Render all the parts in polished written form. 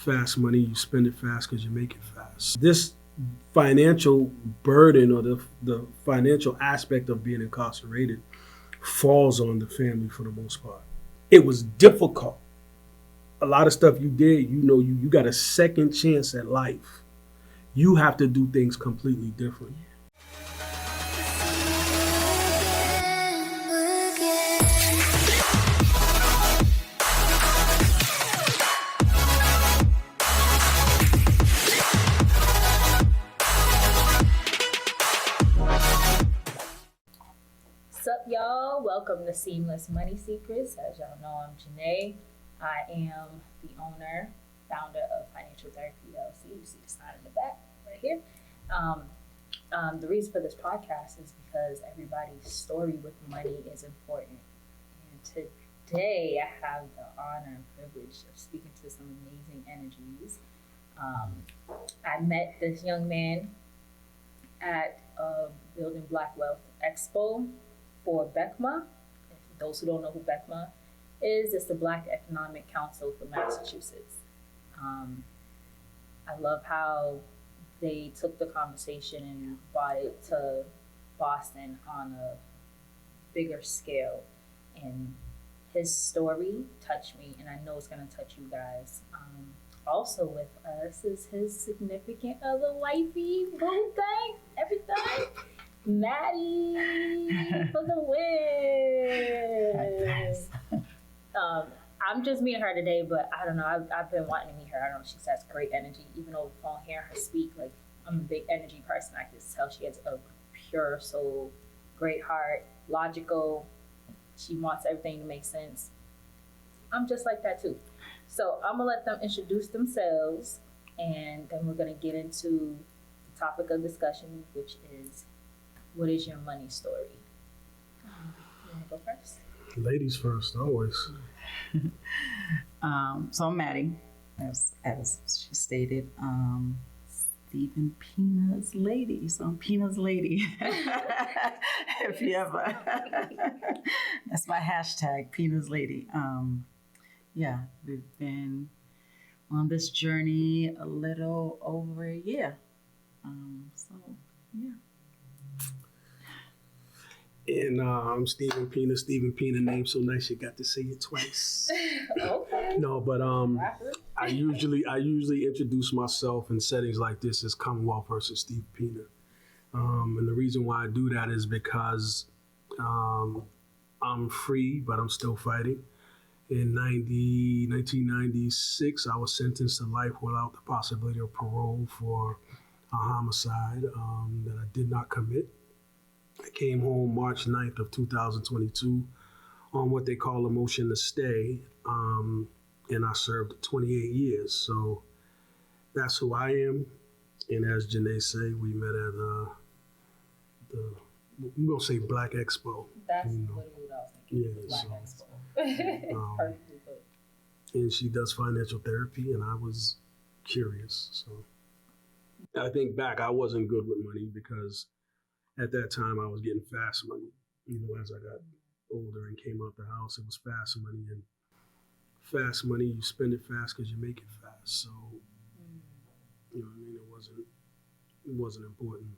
fast money, you spend it fast because you make it fast. This financial burden or the financial aspect of being incarcerated falls on the family for the most part. It was difficult. A lot of stuff you did, you got a second chance at life. You have to do things completely different. Sup, y'all? Welcome to Seamless Money Secrets. As y'all know, I'm Janae. I am the owner, founder of Financial Therapy LLC. You see the sign in the back right here. The reason for this podcast is because everybody's story with money is important. And today, I have the honor and privilege of speaking to some amazing energies. I met this young man at Building Black Wealth Expo for BECMA. Those who don't know who BECMA is, it's the Black Economic Council for Massachusetts. I love how they took the conversation and brought it to Boston on a bigger scale. And his story touched me, and I know it's going to touch you guys. Also with us is his significant other, wifey, boo thing, everything. Maddie for the win. I'm just meeting her today, but I don't know. I've been wanting to meet her. I don't know. She has great energy. Even over the phone, hearing her speak, like, I'm a big energy person. I can tell she has a pure soul, great heart, logical. She wants everything to make sense. I'm just like that too. So I'm gonna let them introduce themselves, and then we're gonna get into the topic of discussion, which is, what is your money story? You wanna go first? Ladies first, always. So I'm Maddie, as she stated, Stephen Pina's lady. So I'm Pina's lady. If you ever, that's my hashtag, Pina's lady. Yeah, we've been on this journey a little over a year. So yeah. And I'm Stephen Pina. Stephen Pina, name so nice you got to say it twice. Okay. No, but I usually introduce myself in settings like this as Commonwealth versus Steve Pina. And the reason why I do that is because I'm free, but I'm still fighting. In 1996, I was sentenced to life without the possibility of parole for a homicide that I did not commit. I came home March 9th of 2022 on what they call a motion to stay, and I served 28 years. So that's who I am. And as Janae say, we met at we're going to say Black Expo. That's literally what I was thinking. Yeah, Black so, Expo. Perfectly put. And she does financial therapy, and I was curious. So I think back, I wasn't good with money because at that time I was getting fast money. As I got older and came out the house, it was fast money. And fast money, you spend it fast because you make it fast. So, it wasn't important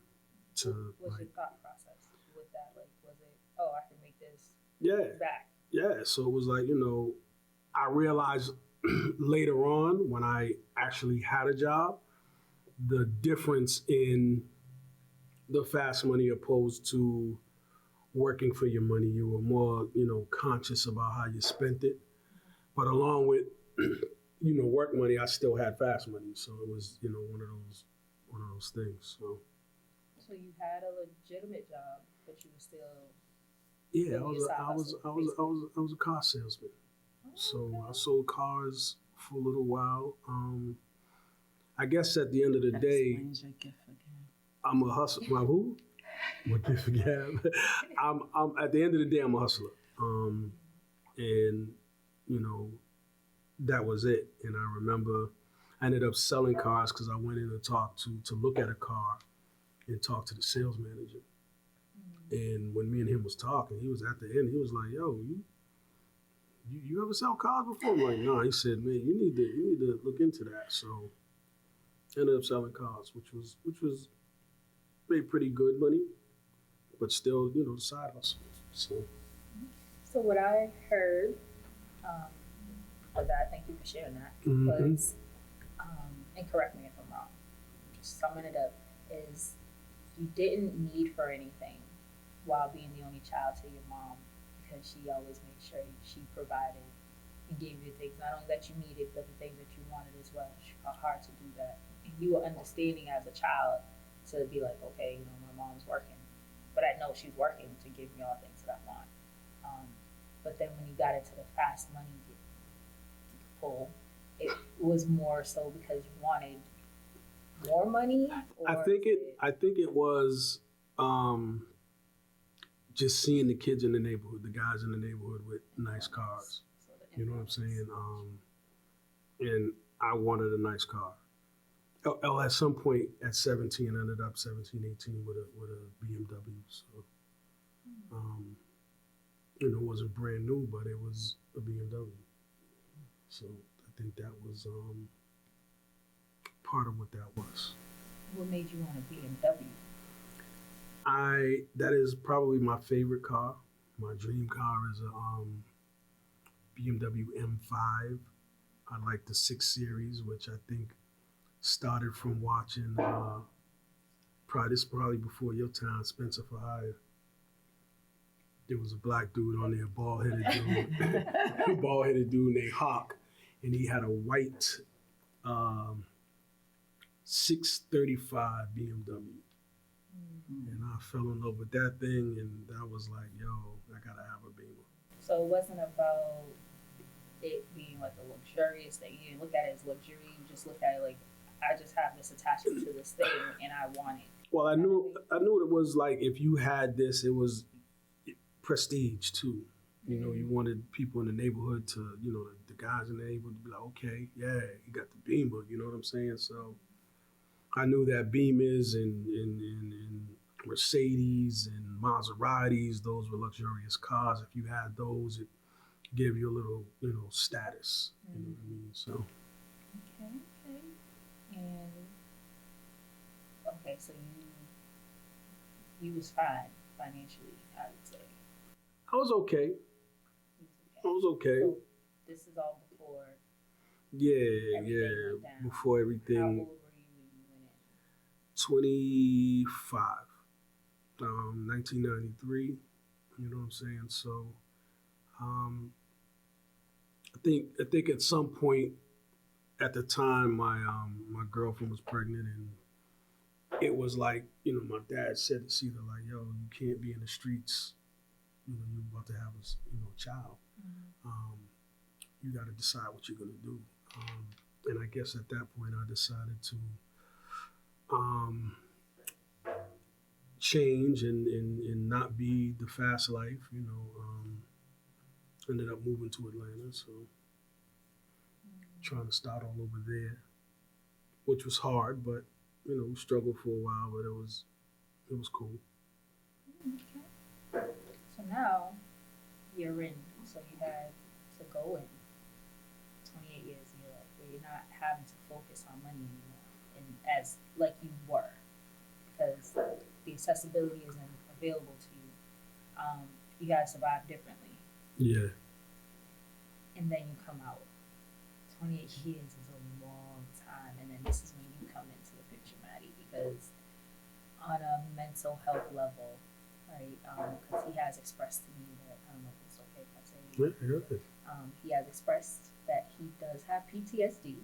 to, What's like, your thought process with that? Like, was it, I can make this back? Yeah. So it was like, I realized later on when I actually had a job, the difference in the fast money opposed to working for your money. You were more, conscious about how you spent it. But along with, work money, I still had fast money. So it was, one of those things. So you had a legitimate job, but you were still. Yeah, I was a car salesman. So I sold cars for a little while. I guess at the end of the day, Explains your gift again. I'm a hustler. Well, who? What gift again? I'm at the end of the day, I'm a hustler. And that was it. And I remember I ended up selling cars because I went in and talked to look at a car and talk to the sales manager. And when me and him was talking, he was at the end. He was like, "Yo, you ever sell cars before? I'm like, no. He said, man, you need to look into that. So I ended up selling cars, which was made pretty good money, but still, side hustle. So what I heard, for that, thank you for sharing that, was, and correct me if I'm wrong, just summing it up, is you didn't need for anything while being the only child to your mom, because she always made sure she provided and gave you things, not only that you needed, but the things that you wanted as well. She fought hard to do that. And you were understanding as a child to be like, okay, my mom's working, but I know she's working to give me all the things that I want. But then when you got into the fast money pull, it was more so because you wanted more money? I think it was just seeing the kids in the neighborhood, the guys in the neighborhood with nice cars. You know what I'm saying? And I wanted a nice car. At some point at 17, I ended up 17, 18 with a BMW. So, it wasn't brand new, but it was a BMW. So I think that was part of what that was. What made you want a BMW? That is probably my favorite car. My dream car is a BMW M5. I like the 6 Series, which I think started from watching probably before your time, Spencer for Hire. There was a black dude on there, bald-headed dude named Hawk, and he had a white 635 BMW. And I fell in love with that thing, and I was like, yo, I gotta have a Beamer. So it wasn't about it being like a luxurious thing. You didn't look at it as luxury. You just looked at it like, I just have this attachment to this thing, and I want it. Well, I knew it was like, if you had this, it was prestige too. You wanted people in the neighborhood to, the guys in the neighborhood to be like, okay, yeah, you got the Beamer. You know what I'm saying? So I knew that Beamers and Mercedes and Maseratis, those were luxurious cars. If you had those, it gave you a little, status. You know what I mean? So. Okay. And okay, so you was fine financially, I would say. I was okay. So this is all before. Yeah. Went down. Before everything. How old were you when you went in? 25. 1993. You know what I'm saying? So, I think at some point at the time my girlfriend was pregnant, and it was like, my dad said it's either like, yo, you can't be in the streets, you're about to have a child. You got to decide what you're gonna do. And I guess at that point I decided to change and not be the fast life. Ended up moving to Atlanta, so trying to start all over there, which was hard, but struggled for a while, but it was cool. Okay. So now you're in. So you had to go in 28 years of your life where you're not having to focus on money anymore, and as like you were, because the accessibility isn't available to you. You gotta survive differently. Yeah. And then you come out. 28 years is a long time, and then this is when you come into the picture, Maddie, because on a mental health level, right? Because he has expressed to me that, I don't know if it's okay if I say it. He has expressed that he does have PTSD,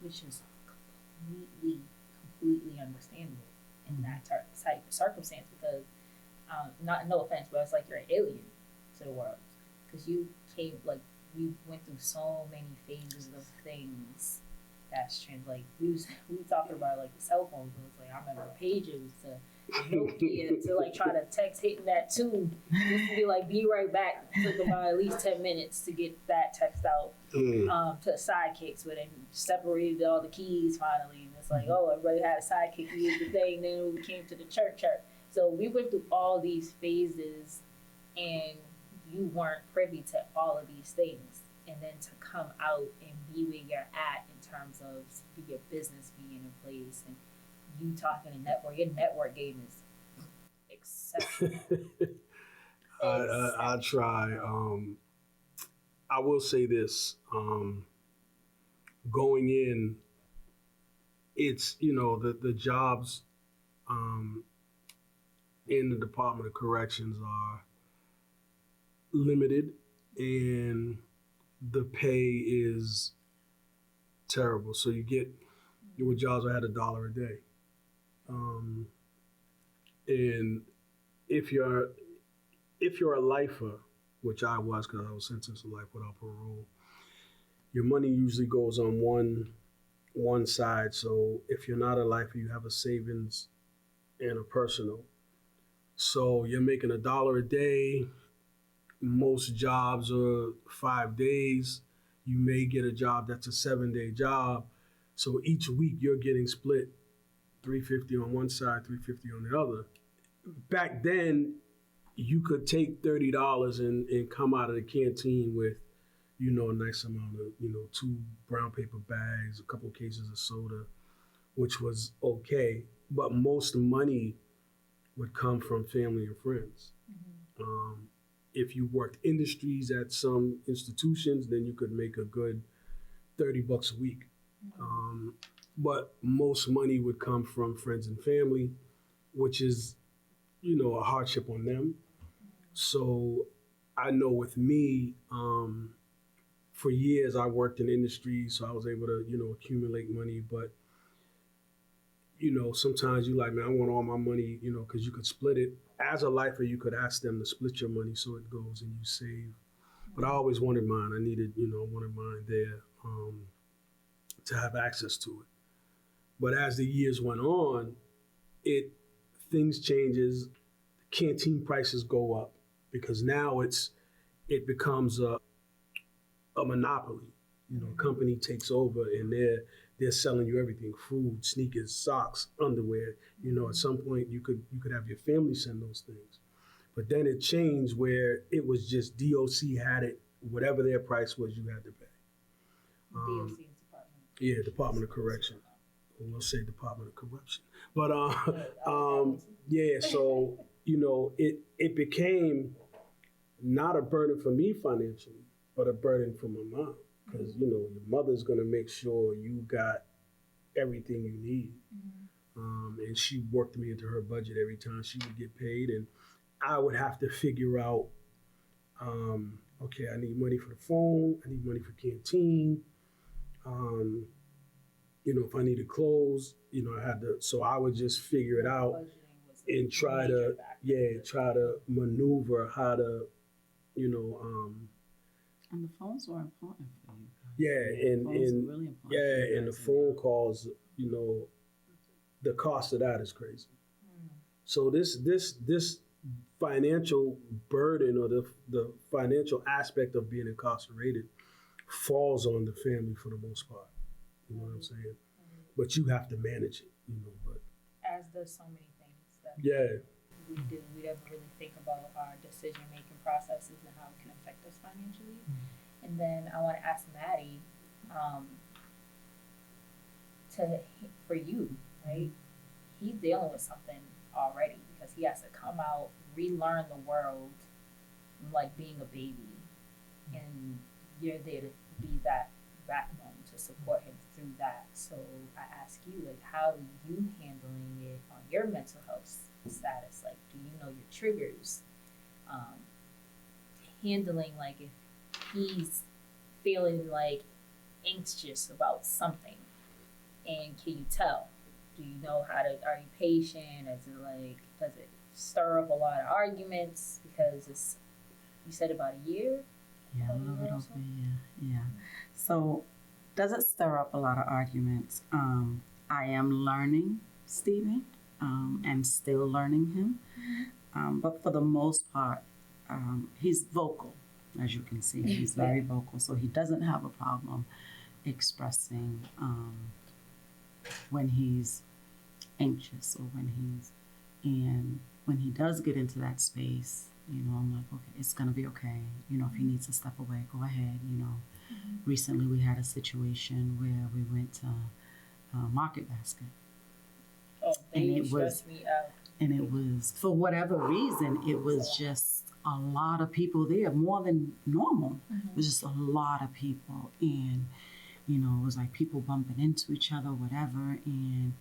which is completely understandable in that type of circumstance, because no offense, but it's like you're an alien to the world, because you came, like, we went through so many phases of things that's trans. Like we talking about like the cell phones. It was like, I remember pages to Nokia to like try to text, hitting that tube just to be like, be right back. It took about at least 10 minutes to get that text out to sidekicks, but then separated all the keys finally. And it's like, oh, everybody had a sidekick. We used the thing. Then we came to the church. So we went through all these phases, and you weren't privy to all of these things. And then to come out and be where you're at in terms of your business being in place and you talking to network, your network game is exceptional. I try. I will say this. Going in, it's, the jobs in the Department of Corrections are limited and the pay is terrible. So there were jobs I had $1 a day. And if you're a lifer, which I was because I was sentenced to life without parole, your money usually goes on one side. So if you're not a lifer, you have a savings and a personal. So you're making $1 a day. Most jobs are 5 days. You may get a job that's a 7-day job. So each week you're getting split $350 on one side, $350 on the other. Back then, you could take $30 and come out of the canteen with, a nice amount of, 2 brown paper bags, a couple of cases of soda, which was okay. But most money would come from family and friends. Mm-hmm. If you worked industries at some institutions, then you could make a good $30 a week. Mm-hmm. But most money would come from friends and family, which is, a hardship on them. So I know with me, for years I worked in industry, so I was able to, accumulate money. But, sometimes you like, man, I want all my money, because you could split it. As a lifer, you could ask them to split your money so it goes and you save. But I always wanted mine. I wanted mine there to have access to it. But as the years went on, things changes. Canteen prices go up because now it becomes a monopoly. Company takes over and they're selling you everything: food, sneakers, socks, underwear. At some point you could have your family send those things. But then it changed where it was just DOC had it, whatever their price was, you had to pay. DOC is Department. Yeah, Department of Correction. We'll say Department of Corruption. But yeah, so it became not a burden for me financially, but a burden for my mom. Because, your mother's going to make sure you got everything you need. Mm-hmm. And she worked me into her budget every time she would get paid. And I would have to figure out, okay, I need money for the phone. I need money for canteen. If I needed clothes, I had to, so I would just figure it out and try to maneuver how to, And the phones were important for you. Yeah, and really important. and the phone calls, the cost of that is crazy. So this financial burden or the financial aspect of being incarcerated falls on the family for the most part. You know what I'm saying? But you have to manage it, but as does so many things that we do. We never really think about our decision-making processes and how it can affect us financially. Mm-hmm. And then I want to ask Maddie, for you, right? He's dealing with something already because he has to come out, relearn the world, like being a baby, and you're there to be that backbone to support him through that. So I ask you, how are you handling it on your mental health status? Do you know your triggers? Handling if he's feeling anxious about something, and can you tell? Do you know are you patient? Is it does it stir up a lot of arguments? Because you said about a year? Yeah, a little bit over a year, yeah. So does it stir up a lot of arguments? I am learning Stephen and still learning him. Mm-hmm. But for the most part, he's vocal, as you can see. He's very vocal, so he doesn't have a problem expressing when he's anxious or when when he does get into that space, you know, I'm like, okay, it's gonna be okay. You know, if he needs to step away, go ahead. You know, recently we had a situation where we went to Market Basket, Oh, and they it stress me out. and it was, for whatever reason, it was just a lot of people there, more than normal. It was just a lot of people, and you know, it was like people bumping into each other, whatever, and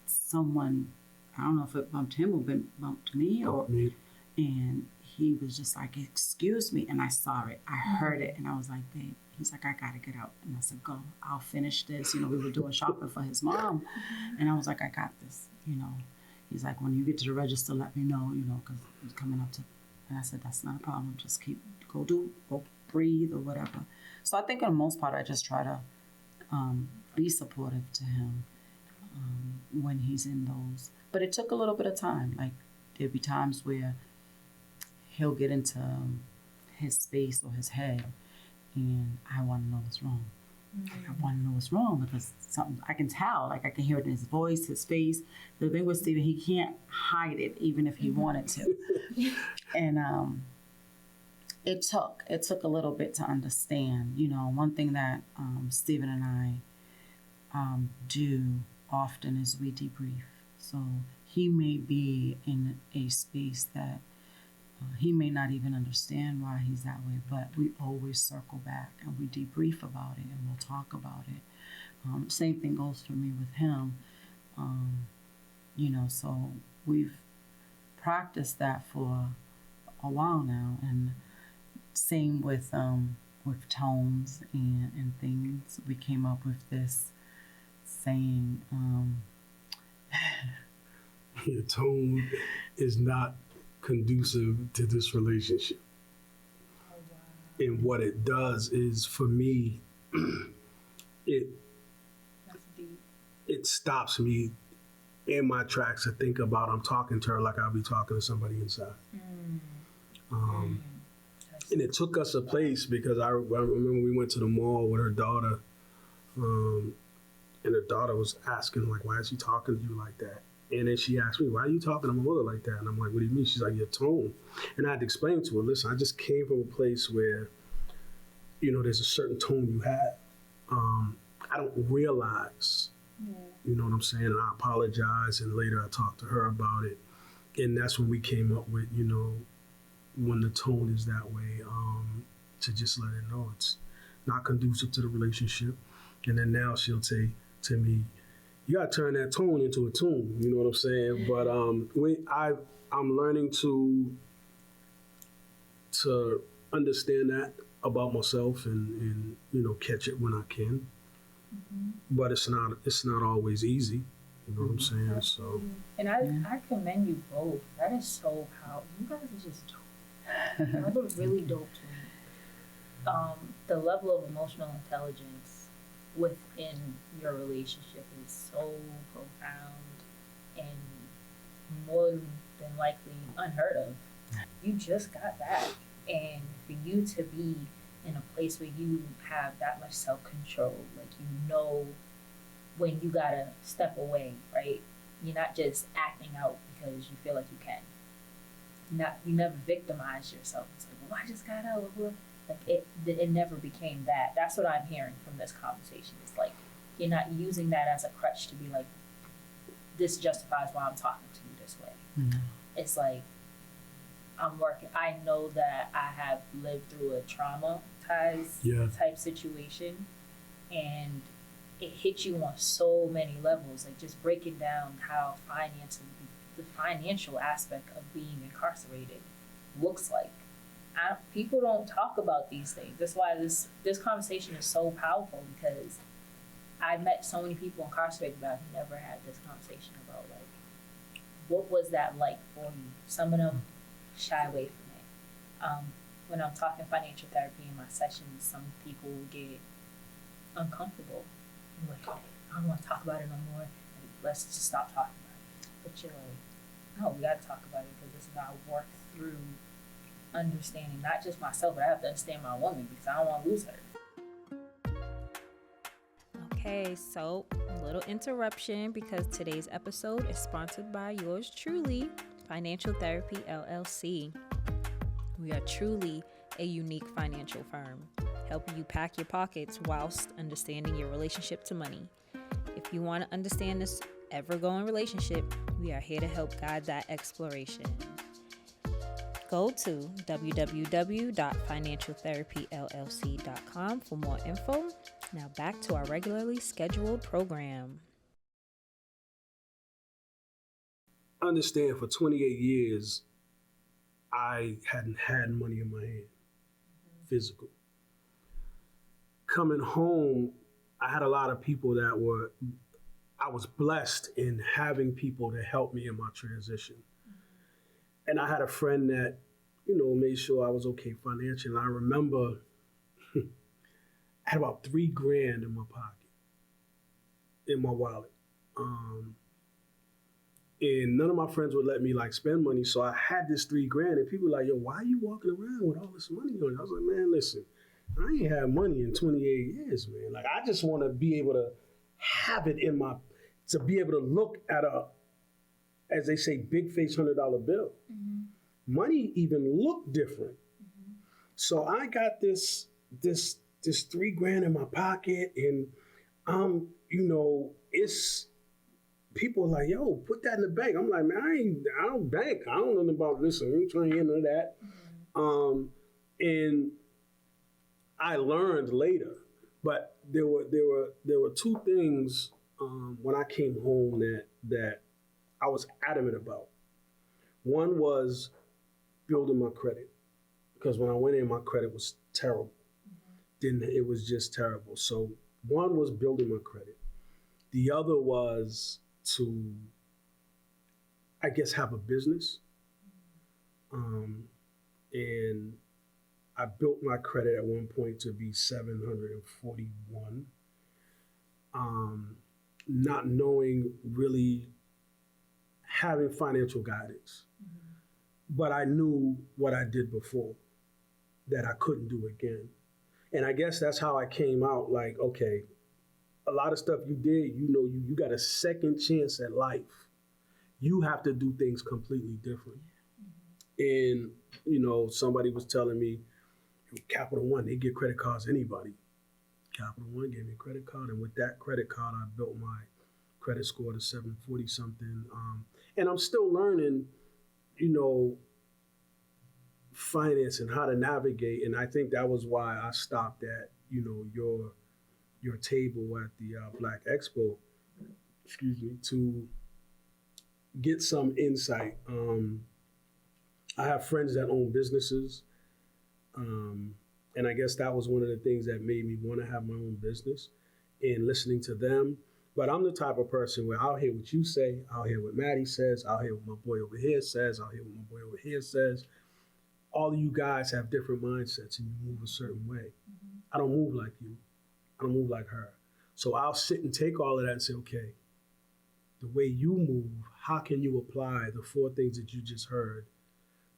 someone, I don't know if it bumped him or bumped me, or Me. and he was just like, excuse me, and I saw it, I heard it, and I was like, babe, he's like, I gotta get out, and I said, go, I'll finish this. You know, we were doing shopping for his mom, and I was like, I got this, you know. He's like, when you get to the register, let me know, you know, because he's coming up to, and I said, that's not a problem, just go breathe or whatever. So I think for the most part, I just try to be supportive to him when he's in those. But it took a little bit of time. Like, there'd be times where he'll get into his space or his head, and I want to know what's wrong. I want to know what's wrong because something I can tell, like I can hear it in his voice, his face. The thing with Steven, he can't hide it even if he wanted to. And it took a little bit to understand. You know, one thing that Steven and I do often is we debrief. So he may be in a space that he may not even understand why he's that way, but we always circle back and we debrief about it and we'll talk about it. Same thing goes for me with him. You know, so we've practiced that for a while now, and same with tones and things. We came up with this saying, Your tone is not conducive to this relationship. Oh, wow. And what it does is, for me, it That's deep. it stops me in my tracks to think about I'm talking to her like I'll be talking to somebody inside. And it took us a place because I remember we went to the mall with her daughter, and her daughter was asking, like, why is he talking to you like that? And then she asked me, why are you talking to my mother like that? And I'm like, what do you mean? She's like, your tone. And I had to explain to her, listen, I just came from a place where, you know, there's a certain tone you have. I don't realize, you know what I'm saying? And I apologize. And later I talked to her about it. And that's when we came up with, you know, when the tone is that way, to just let her know it's not conducive to the relationship. And then now she'll say to me, you gotta turn that tone into a tune, you know what I'm saying? But I'm learning to understand that about myself and you know, catch it when I can. But it's not always easy, you know what I'm saying? So, and I commend you both. That is so powerful. You guys are just dope. Y'all are really dope to me. The level of emotional intelligence within your relationship is so profound and more than likely unheard of. You just got that. And for you to be in a place where you have that much self-control, like you know when you gotta step away, right? You're not just acting out because you feel like you can. You never victimize yourself. It's like, well, I just got out. Like it never became that. That's what I'm hearing from this conversation. It's like you're not using that as a crutch to be like, this justifies why I'm talking to you this way. Mm-hmm. It's like I'm working. I know that I have lived through a traumatized type situation, and it hits you on so many levels. Like just breaking down how the financial aspect of being incarcerated looks like. People don't talk about these things. That's why this conversation is so powerful, because I met so many people incarcerated, but I've never had this conversation about like, what was that like for you? Some of them shy away from it. When I'm talking financial therapy in my sessions, some people get uncomfortable. I'm like, oh, I don't want to talk about it no more. Like, let's just stop talking about it. But you're like, no, we got to talk about it because it's about work through understanding not just myself, but I have to understand my woman because I don't want to lose her. Okay, so a little interruption because today's episode is sponsored by yours truly. Financial Therapy LLC. We are truly a unique financial firm, helping you pack your pockets whilst understanding your relationship to money. If you want to understand this ever-going relationship, we are here to help guide that exploration. Go to www.financialtherapyllc.com for more info. Now back to our regularly scheduled program. Understand, for 28 years, I hadn't had money in my hand, physical. Coming home, I had a lot of people I was blessed in having people to help me in my transition. And I had a friend that, made sure I was okay financially. And I remember I had about $3,000 in my pocket, in my wallet. And none of my friends would let me spend money. So I had this $3,000 and people were like, yo, why are you walking around with all this money on you? I was like, man, listen, I ain't had money in 28 years, man. I just want to be able to have it to be able to look at as they say, big face $100 bill. Mm-hmm. Money even looked different. Mm-hmm. So I got this $3,000 in my pocket, and it's people are like, yo, put that in the bank. I'm like, man, I don't bank. I don't know about this. I ain't trying to get into that. Mm-hmm. And I learned later, but there were two things when I came home that I was adamant about. One was building my credit, because when I went in, my credit was terrible. Mm-hmm. It was just terrible. So one was building my credit. The other was to, I guess, have a business. And I built my credit at one point to be 741. Not knowing really having financial guidance. Mm-hmm. But I knew what I did before, that I couldn't do again. And I guess that's how I came out, okay, a lot of stuff you did, you got a second chance at life. You have to do things completely different. Mm-hmm. And, somebody was telling me, Capital One, they give credit cards to anybody. Capital One gave me a credit card, and with that credit card, I built my credit score to 740 something. And I'm still learning, finance and how to navigate. And I think that was why I stopped at, your table at the Black Expo, to get some insight. I have friends that own businesses. And I guess that was one of the things that made me want to have my own business, and listening to them. But I'm the type of person where I'll hear what you say, I'll hear what Maddie says, I'll hear what my boy over here says, I'll hear what my boy over here says. All of you guys have different mindsets and you move a certain way. Mm-hmm. I don't move like you. I don't move like her. So I'll sit and take all of that and say, okay, the way you move, how can you apply the 4 things that you just heard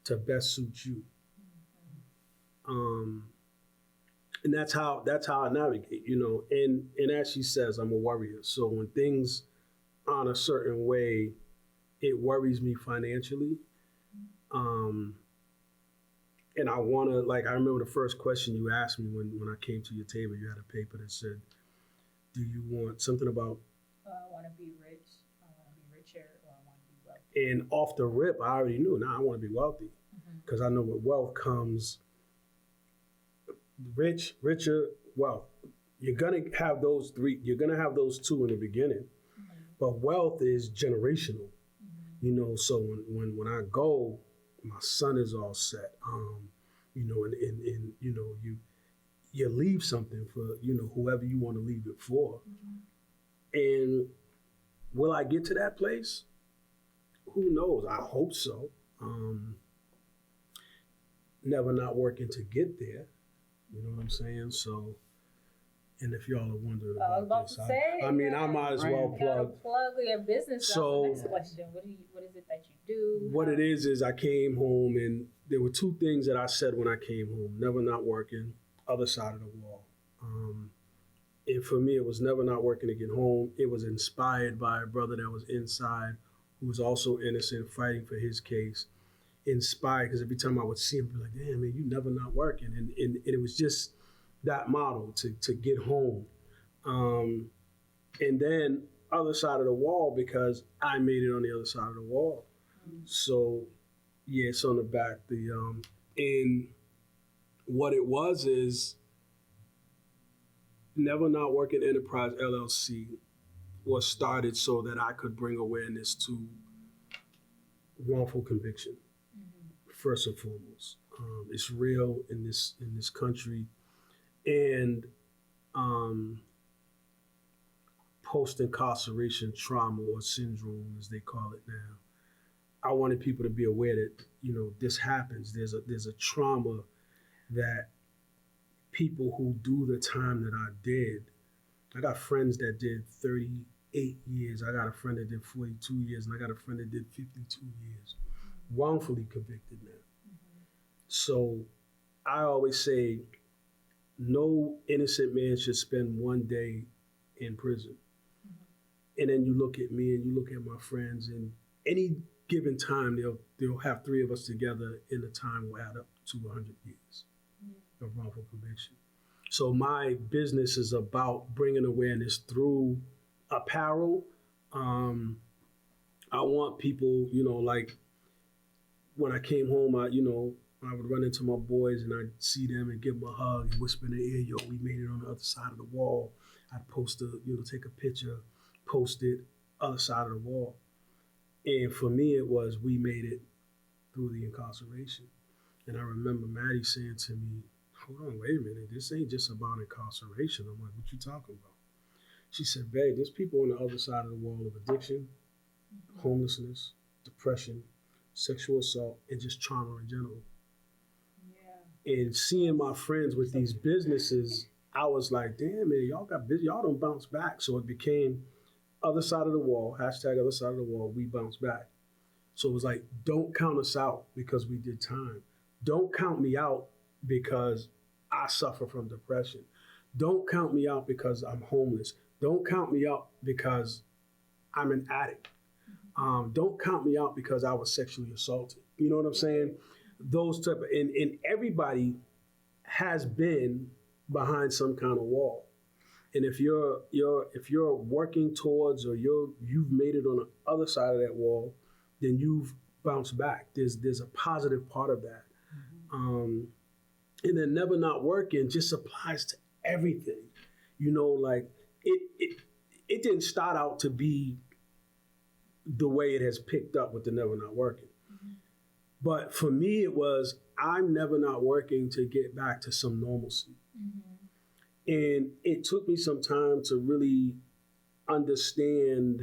to best suit you? Mm-hmm. And that's how I navigate, and as she says, I'm a worrier. So when things aren't a certain way, it worries me financially. And I want to, I remember the first question you asked me when I came to your table, you had a paper that said, do you want something about, I want to be rich, I want to be richer, or I want to be wealthy. And off the rip, I already knew, I want to be wealthy, because I know with wealth comes richer, wealth. You're going to have those 3, you're going to have those 2 in the beginning, but wealth is generational, so when I go, my son is all set, and you leave something for, whoever you want to leave it for. Mm-hmm. And will I get to that place? Who knows? I hope so. Never not working to get there. You know what I'm saying? So, and if y'all are wondering about this, I might as well plug your business. So, that's the next question. What is it that you do? What it is I came home, and there were 2 things that I said when I came home: never not working, other side of the wall. And for me, it was never not working to get home. It was inspired by a brother that was inside, who was also innocent, fighting for his case, inspired, because every time I would see him, I'd be like, damn, man, you never not working. And it was just that model to get home. And then other side of the wall, because I made it on the other side of the wall. So yeah, it's on the back. And what it was is Never Not Working Enterprise LLC was started so that I could bring awareness to wrongful conviction. First and foremost, it's real in this country, and post-incarceration trauma, or syndrome as they call it now. I wanted people to be aware that this happens. There's a trauma that people who do the time that I did. I got friends that did 38 years. I got a friend that did 42 years, and I got a friend that did 52 years, wrongfully convicted now. So I always say, no innocent man should spend one day in prison. And then you look at me and you look at my friends, and any given time they'll have three of us together, and the time will add up to 100 years of wrongful conviction. So my business is about bringing awareness through apparel. I want people, like when I came home, I would run into my boys and I'd see them and give them a hug and whisper in their ear, yo, we made it on the other side of the wall. I'd post take a picture, post it, other side of the wall. And for me, it was, we made it through the incarceration. And I remember Maddie saying to me, hold on, wait a minute, this ain't just about incarceration. I'm like, what you talking about? She said, babe, there's people on the other side of the wall of addiction, homelessness, depression, sexual assault, and just trauma in general. And seeing my friends with these businesses, I was like, damn, man, y'all got busy. Y'all don't bounce back. So it became other side of the wall, hashtag other side of the wall, we bounce back. So it was like, don't count us out because we did time. Don't count me out because I suffer from depression. Don't count me out because I'm homeless. Don't count me out because I'm an addict. Don't count me out because I was sexually assaulted. You know what I'm saying? Those type of, and everybody has been behind some kind of wall. And if you're working towards, or you've made it on the other side of that wall, then you've bounced back. There's a positive part of that. And then never not working just applies to everything. Like it didn't start out to be the way it has picked up with the never not working. But for me, it was, I'm never not working to get back to some normalcy. And it took me some time to really understand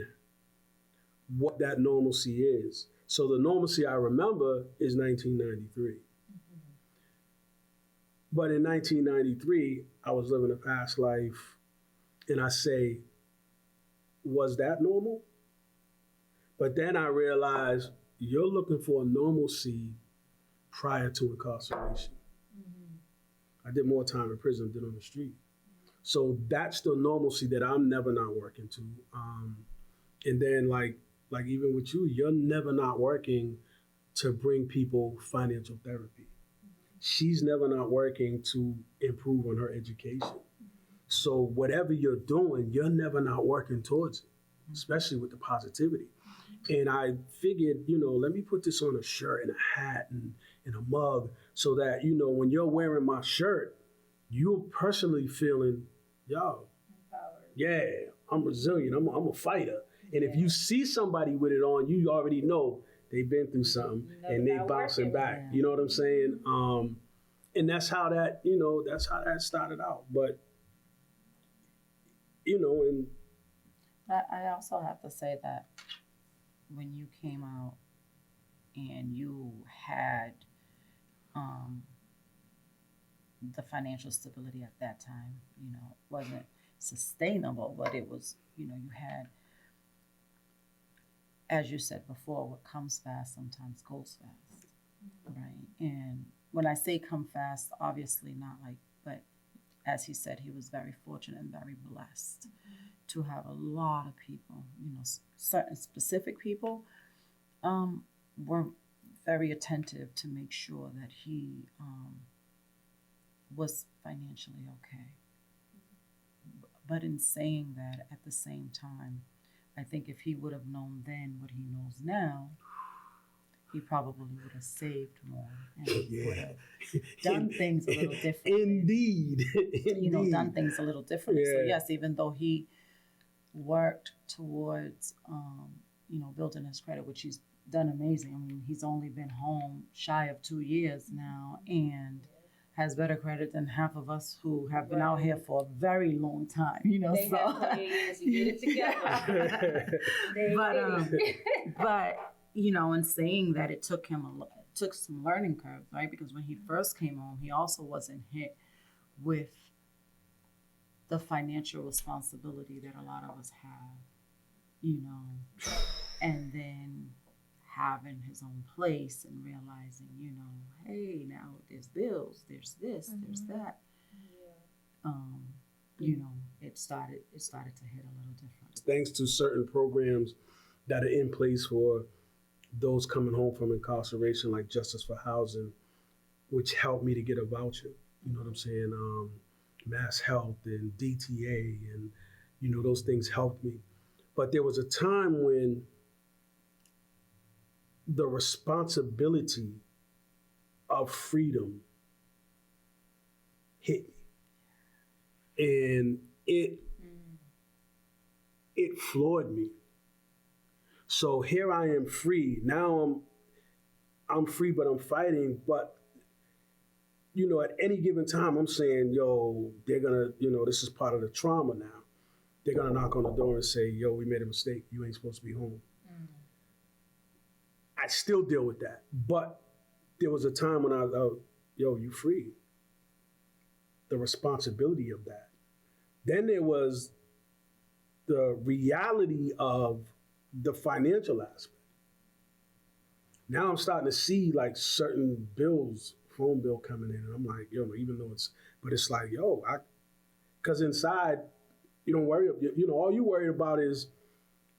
what that normalcy is. So the normalcy I remember is 1993. But in 1993, I was living a past life, and I say, was that normal? But then I realized, you're looking for a normalcy prior to incarceration. I did more time in prison than on the street. So that's the normalcy that I'm never not working to. And then like even with you, you're never not working to bring people financial therapy. She's never not working to improve on her education. So whatever you're doing, you're never not working towards it, especially with the positivity. And I figured, let me put this on a shirt and a hat and a mug, so that, when you're wearing my shirt, you're personally feeling, yo, yeah, I'm resilient. I'm a fighter. And if you see somebody with it on, you already know they've been through something and they bouncing back. You know what I'm saying? And that's how that, started out. But, and I also have to say that when you came out and you had the financial stability at that time, wasn't sustainable, but it was, you had, as you said before, what comes fast sometimes goes fast, right? And when I say come fast, obviously not like, but as he said, he was very fortunate and very blessed to have a lot of people, certain specific people were very attentive to make sure that he was financially okay. But in saying that, at the same time, I think if he would have known then what he knows now, he probably would have saved more and would have done things a little differently. Indeed. Done things a little differently. Yeah. So yes, even though he worked towards, building his credit, which he's done amazing. I mean, he's only been home shy of 2 years now and has better credit than half of us who have been out here for a very long time, They so. have 20 years, you get it together. But in saying that, it took some learning curves, right? Because when he first came home, he also wasn't hit with the financial responsibility that a lot of us have, and then having his own place and realizing, hey, now there's bills, there's this, there's that. It started to hit a little different. Thanks to certain programs that are in place for those coming home from incarceration, like Justice for Housing, which helped me to get a voucher. You know what I'm saying? Mass Health and DTA, and those things helped me. But there was a time when the responsibility of freedom hit me, and it floored me. So here I am free. Now I'm free, but I'm fighting. But at any given time, I'm saying, they're gonna, this is part of the trauma now. They're gonna knock on the door and say, we made a mistake. You ain't supposed to be home. I still deal with that. But there was a time when I was, you free. The responsibility of that. Then there was the reality of the financial aspect. Now I'm starting to see like certain bills, phone bill coming in, and I'm like, even though it's like, because inside, you don't worry, all you worry about is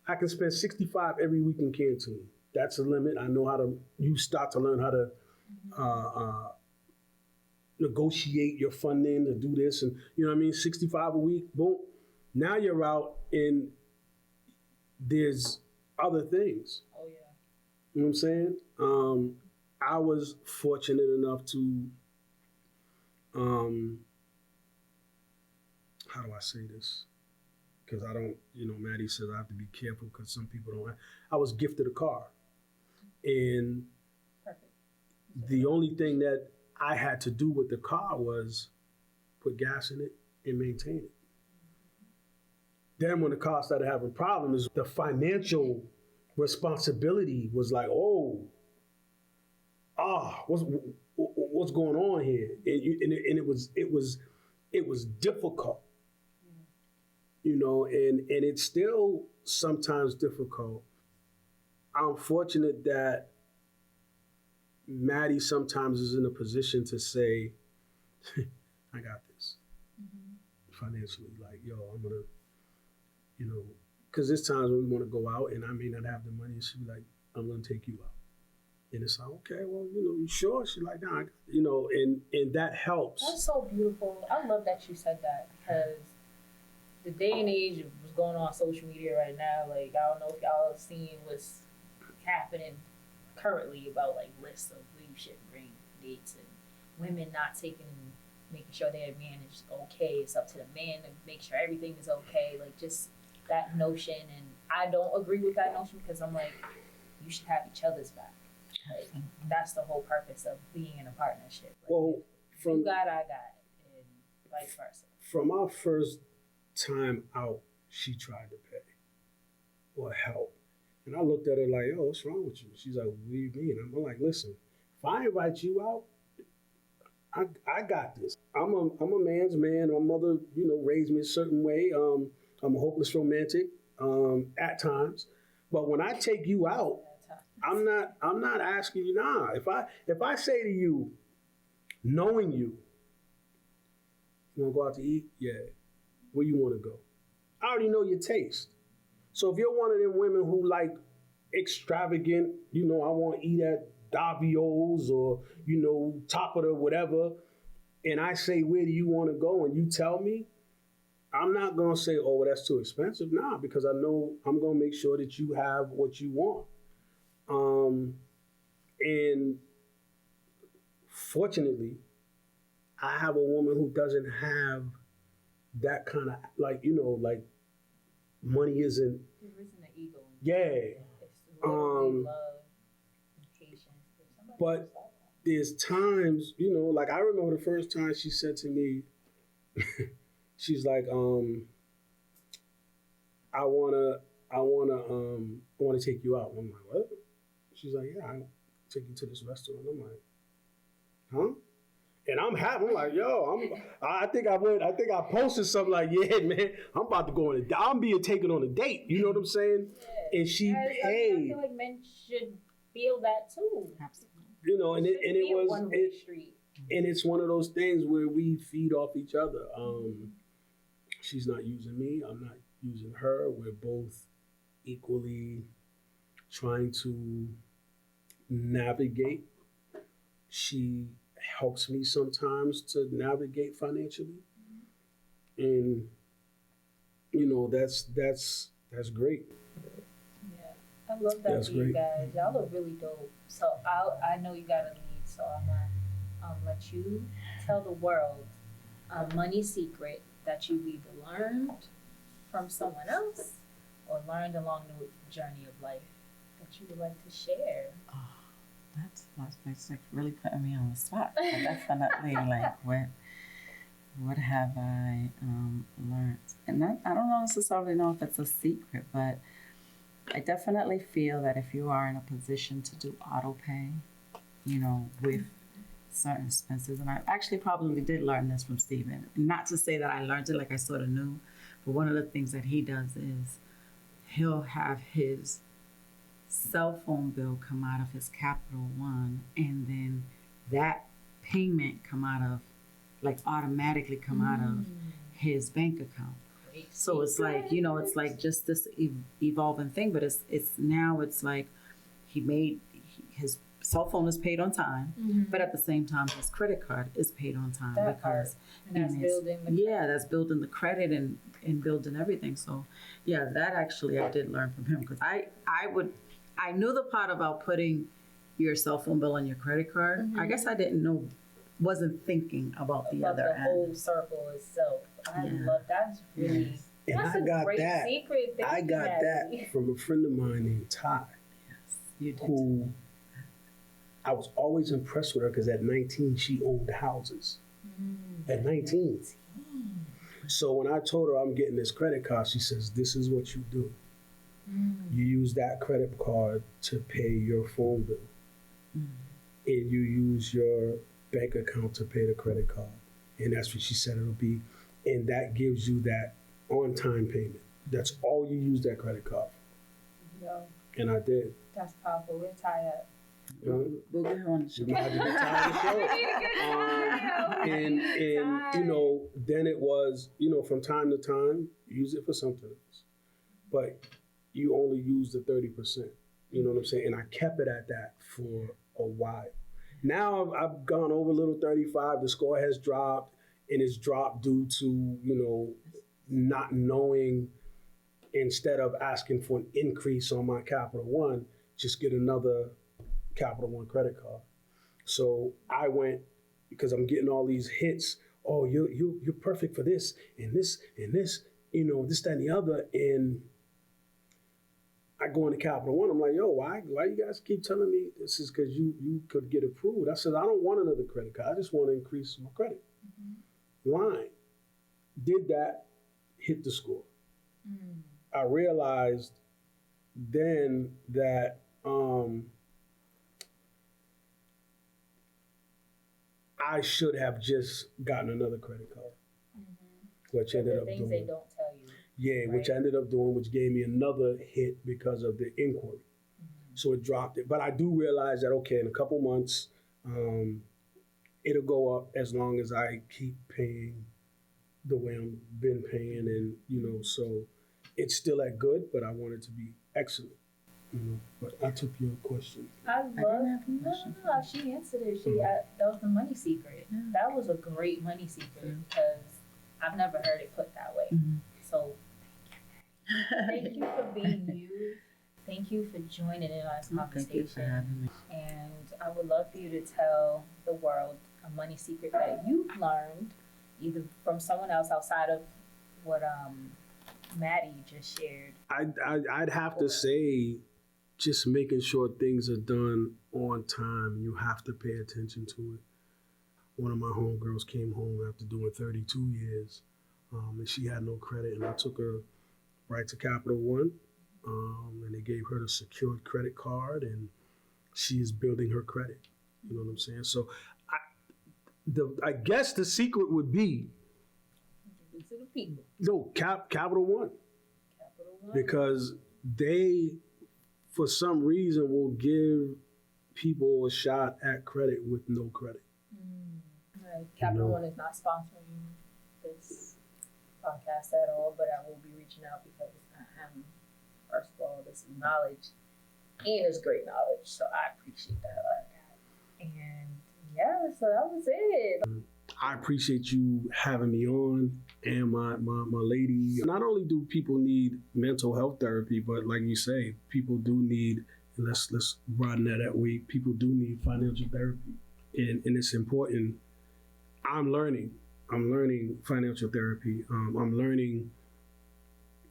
I can spend $65 every week in canteen. That's the limit. I know you start to learn how to negotiate your funding to do this, and $65 a week, boom. Now you're out and there's other things. Oh yeah. You know what I'm saying? I was fortunate enough to, how do I say this? Because I don't, Maddie says I have to be careful because some people don't. I was gifted a car. And Perfect. The only thing that I had to do with the car was put gas in it and maintain it. Then when the car started having problems, the financial responsibility was like, what's going on here? And it was difficult, and it's still sometimes difficult. I'm fortunate that Maddie sometimes is in a position to say, I got this financially. Like, I'm going to, because there's times when we want to go out and I may not have the money, and she'll be like, I'm going to take you out. And it's like, okay, well, you sure? She's like, nah, and that helps. That's so beautiful. I love that you said that because the day and age of what's going on social media right now, like, I don't know if y'all have seen what's happening currently about like lists of who you should bring dates and women not making sure their man is okay. It's up to the man to make sure everything is okay. Like just that notion, and I don't agree with that notion because I'm like, you should have each other's back. Like, that's the whole purpose of being in a partnership. Like, Well, you got, I got, and vice versa. From our first time out, she tried to pay or help. And I looked at her like, what's wrong with you? She's like, what do you mean? I'm like, listen, if I invite you out, I got this. I'm a man's man. My mother, raised me a certain way. I'm a hopeless romantic at times. But when I take you out, I'm not asking you, nah. If I say to you, knowing you want to go out to eat? Yeah. Where you want to go? I already know your taste. So if you're one of them women who like extravagant, I want to eat at Davio's or, top of the whatever, and I say, where do you want to go? And you tell me, I'm not going to say, oh, well, that's too expensive. Nah, because I know I'm going to make sure that you have what you want. And fortunately, I have a woman who doesn't have that kind of, like money isn't. There isn't an ego. Yeah. It's literally love and patience. But there's times, like I remember the first time she said to me, she's like, I wanna take you out. And I'm like, what? She's like, yeah, I'll take you to this restaurant. I'm like, huh? And I'm happy. I'm like, I think I posted something like, yeah, man, I'm about to go on I'm being taken on a date. You know what I'm saying? Yeah. And she I paid. feel like men should feel that too. Absolutely. And it's one of those things where we feed off each other. She's not using me. I'm not using her. We're both equally trying to navigate. She helps me sometimes to navigate financially, and that's great. Yeah, I love that That's for you great. guys. Y'all are really dope. So I know you gotta leave, so I'm gonna let you tell the world a money secret that you've either learned from someone else or learned along the journey of life that you would like to share. That's like really putting me on the spot. So definitely, like, what have I learned? And I don't necessarily know if it's a secret, but I definitely feel that if you are in a position to do auto pay, with certain expenses, and I actually probably did learn this from Stephen. Not to say that I learned it like I sort of knew, but one of the things that he does is he'll have his cell phone bill come out of his Capital One, and then that payment come out of, like, automatically come out of his bank account. Great. So it's like, it's like just this evolving thing, but it's like his cell phone is paid on time, but at the same time his credit card is paid on time That because and that's building the that's building the credit and building everything. So yeah, that actually I did learn from him, because I knew the part about putting your cell phone bill on your credit card. I guess I wasn't thinking about the other the end. whole circle itself. I love that's really And that's I a got great that. secret. I got that from a friend of mine named Ty, Yes, you did. who I was always impressed with her because at 19 she owned houses. At 19. So when I told her I'm getting this credit card, she says, this is what you do. You use that credit card to pay your phone bill. And you use your bank account to pay the credit card. And that's what she said it'll be. And that gives you that on-time payment. That's all you use that credit card for. Yo, And I did. that's powerful. We're tired. We'll get her on the show. You had to get tired of the show. And then it was, from time to time, use it for something else. But you only use the 30%. You know what I'm saying? And I kept it at that for a while. Now I've gone over a little 35. The score has dropped, and it's dropped due to, not knowing. Instead of asking for an increase on my Capital One, just get another Capital One credit card. So I went, because I'm getting all these hits. Oh, you're perfect for this and this and this, this, that, and the other. And I go into Capital One. I'm like, yo, why you guys keep telling me this is because you could get approved? I said, I don't want another credit card. I just want to increase my credit line. Did that, hit the score. I realized then that I should have just gotten another credit card, which I ended up things doing. they don't tell you. Yeah, which I ended up doing, which gave me another hit because of the inquiry. So it dropped it. But I do realize that, okay, in a couple months, it'll go up as long as I keep paying the way I've been paying. And, so it's still at good, but I want it to be excellent. But I took your question. I didn't love. have a No, question. she answered it. That was the money secret. Yeah. That was a great money secret because I've never heard it put that way. Mhm. So thank you for being you. Thank you for joining in on this Thank you for conversation. having me. And I would love for you to tell the world a money secret that you've learned, either from someone else outside of what Maddie just shared. I'd have to say, just making sure things are done on time. You have to pay attention to it. One of my homegirls came home after doing 32 years, and she had no credit, and I took her right to Capital One, and they gave her the secured credit card, and she is building her credit. You know what I'm saying? So, I guess the secret would be To the people. Capital One, Capital One. because they, for some reason, will give people a shot at credit with no credit. Right. Capital One is not sponsoring this podcast at all, but I will be reaching out because first of all, this is knowledge, and it's great knowledge, so I appreciate that. And yeah, so that was it. I appreciate you having me on, and my lady. Not only do people need mental health therapy, but like you say, people do need, and let's broaden that way, people do need financial therapy. And it's important. I'm learning financial therapy. I'm learning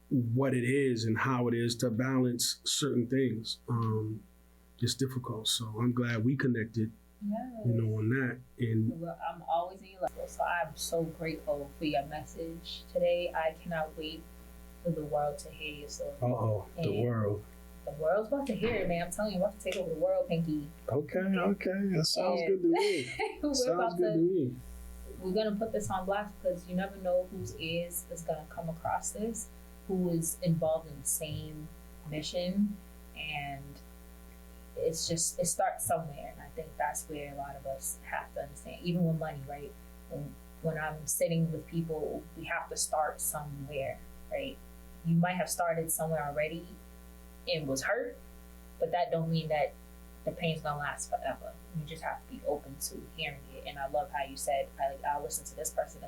what it is and how it is to balance certain things. It's difficult. So I'm glad we connected, Yes. on that. And Well, I'm always in your life, so I'm so grateful for your message today. I cannot wait for the world to hear your story. the And world. The world's about to hear it, man. I'm telling you, we're about to take over the world, Pinky. Okay, that sounds good to me. Sounds good to me. We're gonna put this on blast because you never know whose ears is gonna come across this, who is involved in the same mission, and it starts somewhere, and I think that's where a lot of us have to understand. Even with money, right? When I'm sitting with people, we have to start somewhere, right? You might have started somewhere already and was hurt, but that don't mean that the pain's gonna last forever. You just have to be open to hearing it. And I love how you said, I'll listen to this person,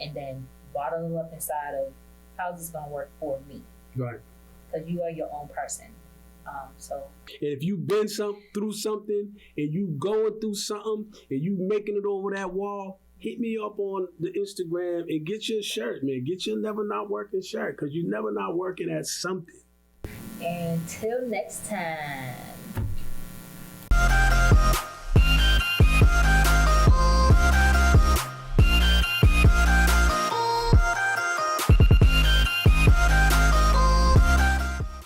and then bottle it up inside of how's this gonna work for me? Right. Because you are your own person. So And if you've been through something and you going through something and you making it over that wall, hit me up on the Instagram and get your shirt, man. Get your never not working shirt, because you never not working at something. until next time.